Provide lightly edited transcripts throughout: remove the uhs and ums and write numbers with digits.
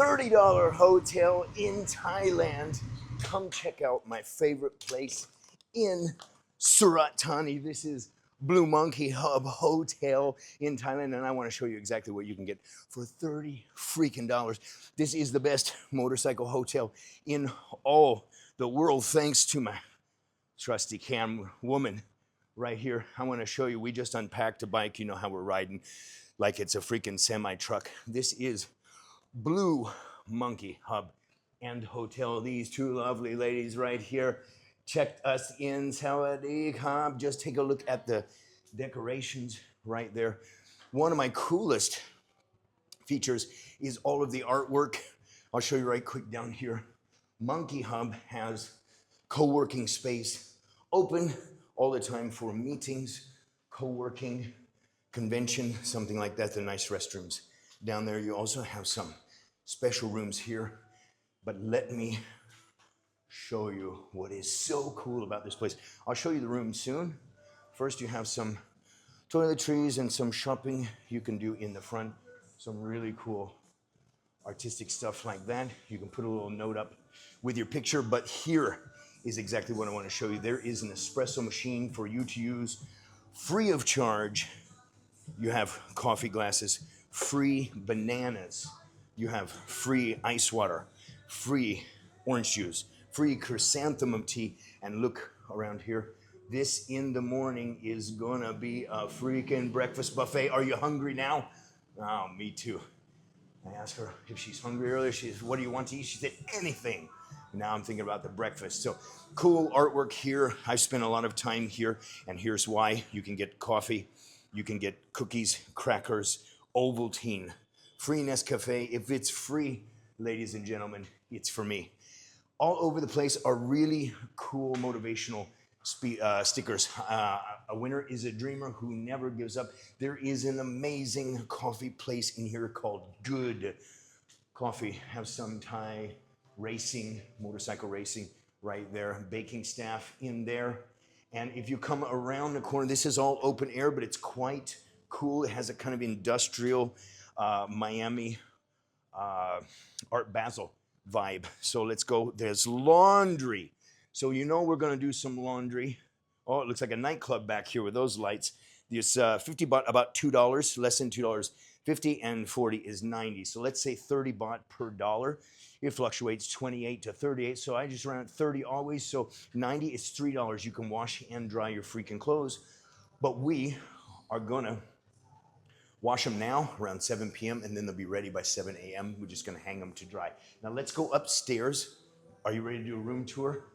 $30 hotel in Thailand. Come check out my favorite place in Surat Thani. This is Blu Monkey Hotel in Thailand, and I want to show you exactly what you can get for 30 freaking dollars. This is the best motorcycle hotel in all the world, thanks to my trusty cam woman right here. I want to show you, we just unpacked a bike. You know how we're riding like it's a freaking semi-truck. This is Blu Monkey Hub and Hotel. These two lovely ladies right here checked us in. Sawadee Khab. Just take a look at the decorations right there. One of my coolest features is all of the artwork. I'll show you right quick down here. Monkey Hub has co-working space open all the time for meetings, co-working, convention, something like that. The nice restrooms down there. You also have some special rooms here, but let me show you what is so cool about this place. I'll show you the room soon. First, you have some toiletries and some shopping you can do in the front. Some really cool artistic stuff like that. You can put a little note up with your picture, but here is exactly what I want to show you. There is an espresso machine for you to use free of charge. You have coffee glasses, free bananas. You have free ice water, free orange juice, free chrysanthemum tea. And look around here. This in the morning is gonna be a freaking breakfast buffet. Are you hungry now? Oh, me too. I asked her if she's hungry earlier. She said, what do you want to eat? She said, anything. Now I'm thinking about the breakfast. So cool artwork here. I've spent a lot of time here, and here's why. You can get coffee, you can get cookies, crackers, Ovaltine, free Nescafe. If it's free, ladies and gentlemen, it's for me. All over the place are really cool motivational stickers. A winner is a dreamer who never gives up. There is an amazing coffee place in here called Good Coffee. Have some Thai racing, motorcycle racing right there. Baking staff in there. And if you come around the corner, this is all open air, but it's quite cool. It has a kind of industrial Miami Art Basel vibe. So let's go. There's laundry. So you know we're going to do some laundry. Oh, it looks like a nightclub back here with those lights. There's 50 baht, about $2, less than $2. 50 and 40 is 90. So let's say 30 baht per dollar. It fluctuates 28 to 38. So I just round 30 always. So 90 is $3. You can wash and dry your freaking clothes. But we are going to wash them now around 7 p.m. and then they'll be ready by 7 a.m. We're just going to hang them to dry. Now let's go upstairs. Are you ready to do a room tour?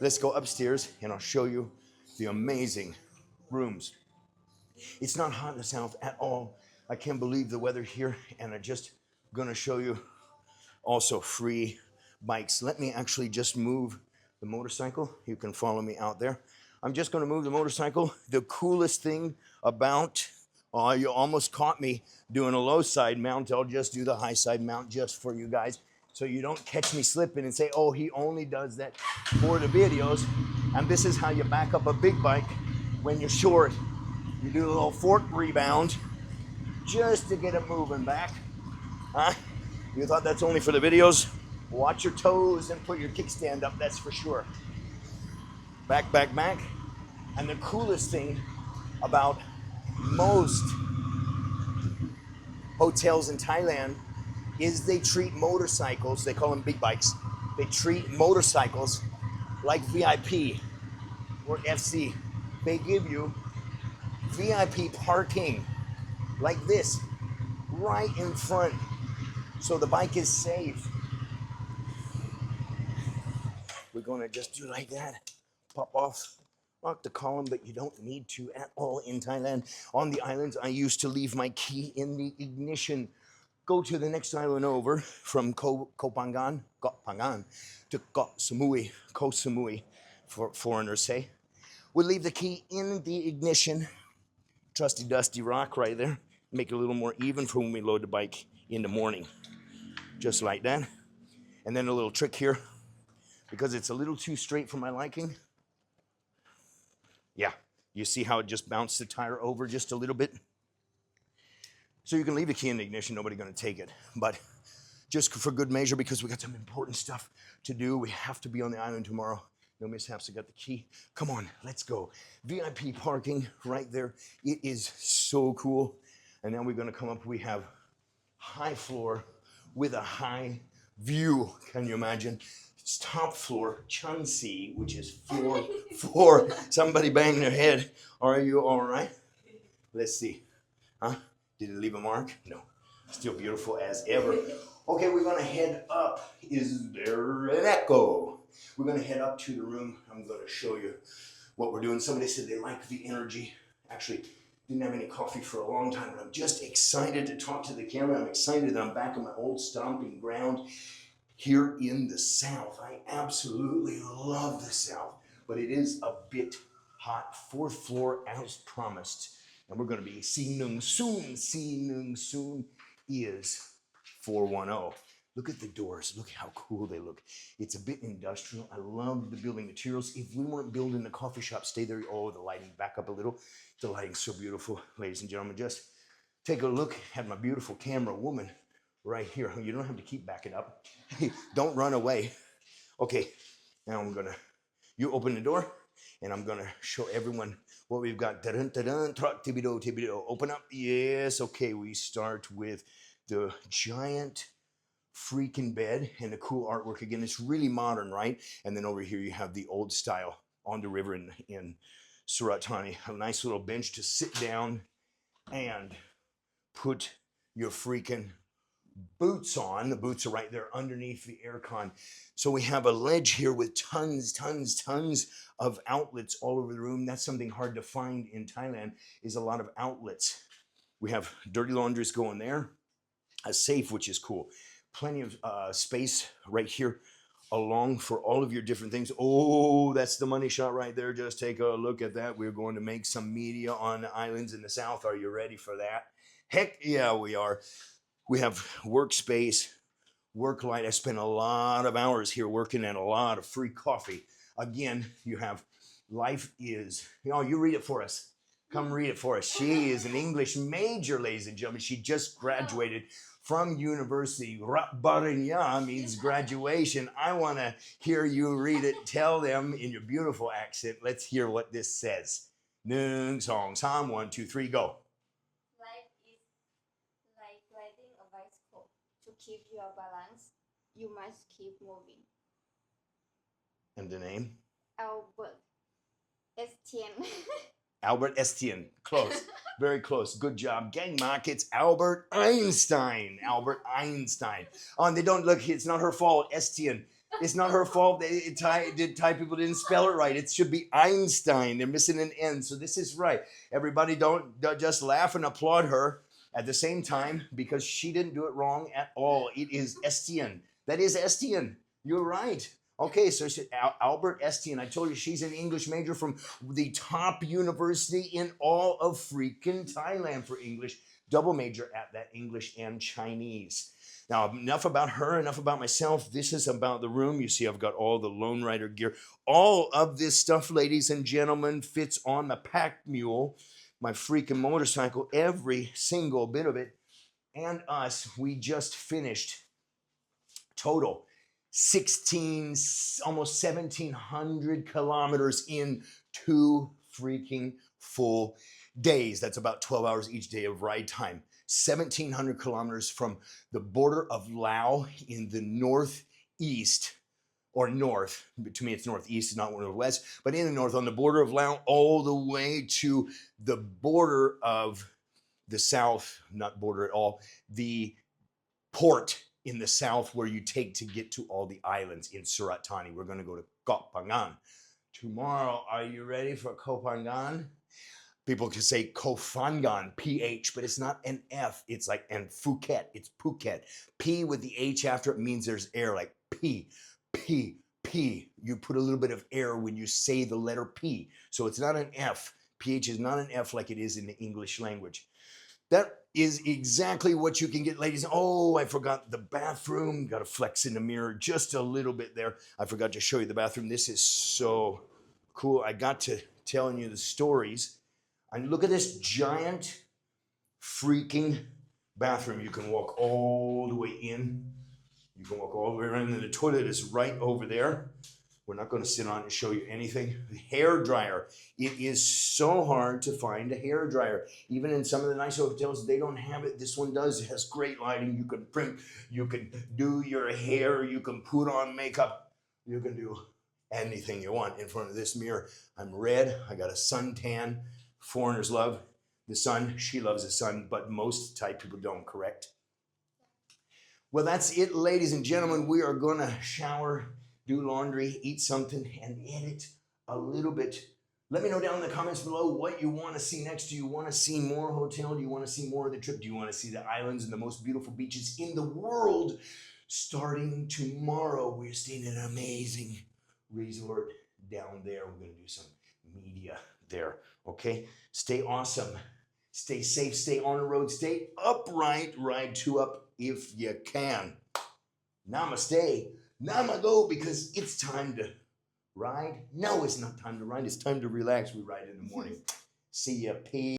Let's go upstairs and I'll show you the amazing rooms. It's not hot in the south at all. I can't believe the weather here, and I'm just going to show you also free bikes. Let me actually just move the motorcycle. You can follow me out there. I'm just going to move the motorcycle. The coolest thing about, oh, you almost caught me doing a low side mount. I'll just do the high side mount just for you guys, so you don't catch me slipping and say, oh, he only does that for the videos. And this is how you back up a big bike when you're short. You do a little fork rebound just to get it moving back. Huh? You thought that's only for the videos? Watch your toes and put your kickstand up, that's for sure. Back, back, back. And the coolest thing about most hotels in Thailand is they treat motorcycles, they call them big bikes, they treat motorcycles like VIP or FC. They give you VIP parking like this right in front, so the bike is safe. We're gonna just do like that, pop off, lock the column, but you don't need to at all in Thailand. On the islands, I used to leave my key in the ignition. Go to the next island over from Koh Phangan to Koh Samui, Koh Samui, for foreigners say. We'll leave the key in the ignition. Trusty dusty rock right there. Make it a little more even for when we load the bike in the morning. Just like that. And then a little trick here, because it's a little too straight for my liking. Yeah, you see how it just bounced the tire over just a little bit? So you can leave the key in the ignition, nobody's gonna take it. But just for good measure because we got some important stuff to do. We have to be on the island tomorrow. No mishaps, I got the key. Come on, let's go. VIP parking right there. It is so cool. And then we're gonna come up, we have high floor with a high view. Can you imagine? It's top floor, Chunsi, which is floor four. Somebody banged their head. Are you all right? Let's see. Huh? Did it leave a mark? No. Still beautiful as ever. Okay, we're gonna head up. Is there an echo? We're gonna head up to the room. I'm gonna show you what we're doing. Somebody said they like the energy. Actually, didn't have any coffee for a long time, but I'm just excited to talk to the camera. I'm excited that I'm back on my old stomping ground here in the South. I absolutely love the South, but it is a bit hot. Fourth floor as promised. And we're gonna be See Nung Soon. See Nung Soon is 410. Look at the doors. Look how cool they look. It's a bit industrial. I love the building materials. If we weren't building the coffee shop, stay there. Oh, the lighting, back up a little. The lighting's so beautiful. Ladies and gentlemen, just take a look at my beautiful camera woman right here. You don't have to keep backing up. Don't run away. Okay, now you open the door and I'm gonna show everyone what we've got. Open up. Yes, okay, we start with the giant freaking bed and the cool artwork. Again, it's really modern, right? And then over here you have the old style on the river in Surat Thani. A nice little bench to sit down and put your freaking boots on. The boots are right there underneath the aircon. So we have a ledge here with tons of outlets all over the room. That's something hard to find in Thailand, is a lot of outlets. We have dirty laundries going there, a safe, which is cool. Plenty of space right here along for all of your different things. Oh, that's the money shot right there. Just take a look at that. We're going to make some media on the islands in the South. Are you ready for that? Heck yeah, we are. We have workspace, work light. I spent a lot of hours here working and a lot of free coffee. Again, you have life is, you read it for us. Come read it for us. She is an English major, ladies and gentlemen. She just graduated from university. Barinya means graduation. I want to hear you read it. Tell them in your beautiful accent. Let's hear what this says. Nung song sam 1 2 3 go. Life is like riding a bicycle. To keep your balance, you must keep moving. And the name? Albert Estienne. Albert Estienne. Close. Very close. Good job. Gang mark, it's Albert Einstein. Albert Einstein. Oh, and they don't look, it's not her fault. Estienne. It's not her fault. Thai people didn't spell it right. It should be Einstein. They're missing an N. So this is right. Everybody don't just laugh and applaud her at the same time because she didn't do it wrong at all. It is Estienne. That is Estienne. You're right. Okay, so Albert Estienne, I told you she's an English major from the top university in all of freaking Thailand for English, double major at that, English and Chinese. Now, enough about her, enough about myself. This is about the room. You see, I've got all the Lone Rider gear. All of this stuff, ladies and gentlemen, fits on the pack mule, my freaking motorcycle, every single bit of it. And us, we just finished total 16, almost 1,700 kilometers in 2 freaking full days. That's about 12 hours each day of ride time. 1,700 kilometers from the border of Laos in the northeast, or north. To me, it's northeast, not northwest, but in the north, on the border of Laos, all the way to the border of the south, not border at all, the port in the south where you take to get to all the islands in Surat Thani. We're going to go to Koh Phangan. Tomorrow, are you ready for Koh Phangan? People can say Koh Phangan, PH, but it's not an F. It's like, and Phuket, it's Phuket. P with the H after it means there's air, like P, P, P. You put a little bit of air when you say the letter P. So it's not an F. PH is not an F like it is in the English language. That is exactly what you can get, ladies. Oh, I forgot the bathroom. Got to flex in the mirror just a little bit there. I forgot to show you the bathroom. This is so cool. I got to telling you the stories. And look at this giant freaking bathroom. You can walk all the way in You can walk all the way around, and the toilet is right over there. We're not going to sit on it and show you anything. Hair dryer. It is so hard to find a hair dryer. Even in some of the nice hotels, they don't have it. This one does. It has great lighting. You can print. You can do your hair. You can put on makeup. You can do anything you want in front of this mirror. I'm red. I got a suntan. Foreigners love the sun. She loves the sun, but most Thai people don't, correct? Well, that's it, ladies and gentlemen. We are going to shower, do laundry, eat something, and edit a little bit. Let me know down in the comments below what you want to see next. Do you want to see more hotel? Do you want to see more of the trip? Do you want to see the islands and the most beautiful beaches in the world? Starting tomorrow, we're staying in an amazing resort down there. We're going to do some media there, okay? Stay awesome. Stay safe. Stay on the road. Stay upright. Ride 2 up if you can. Namaste. Namago, because it's time to ride. No, it's not time to ride. It's time to relax. We ride in the morning. See ya. Peace.